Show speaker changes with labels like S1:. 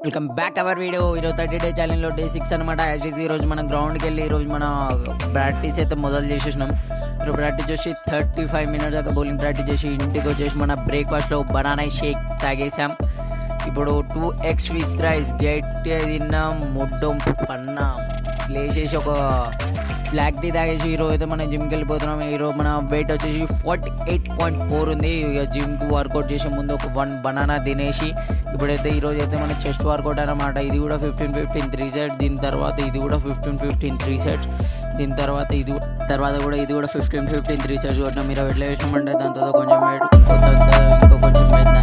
S1: Welcome back our video. ఈరోజు 30 day ఛాలెంజ్లో day 6 అనమాట. Actually ఈరోజు మనం గ్రౌండ్కి వెళ్ళి ఈరోజు మన ప్రాక్టీస్ అయితే మొదలు చేసేసినాం. ఈరోజు ప్రాక్టీస్ చేసి 35 మినిట్స్ దాకా బౌలింగ్ ప్రాక్టీస్ చేసి ఇంటికి వచ్చేసి మన బ్రేక్ఫాస్ట్లో బనానా షేక్ తాగేసాం. ఇప్పుడు 2 eggs with rice గట్టి తిన్నాం, ముడ్డం పన్నా లేచేసి ఒక బ్లాక్ టీ తాగేసి ఈరోజు అయితే మనం జిమ్కి వెళ్ళిపోతున్నాం. ఈరోజు మన వెయిట్ వచ్చేసి 48.4 ఉంది. ఇక జిమ్కి వర్కౌట్ చేసే ముందు ఒక 1 బనానా తినేసి ఇప్పుడైతే ఈరోజు అయితే మన చెస్ట్ వర్కౌట్ అనమాట. ఇది కూడా 15-15 3 sets, దీని తర్వాత ఇది కూడా 15-15 3 sets, దీని తర్వాత ఇది కూడా 15-15 3 sets కొట్టినాం. మీరు ఎట్లా వేసినామంటే దాంతో కొంచెం వెయిట్ ఇంకో కొంచెం వెయిట్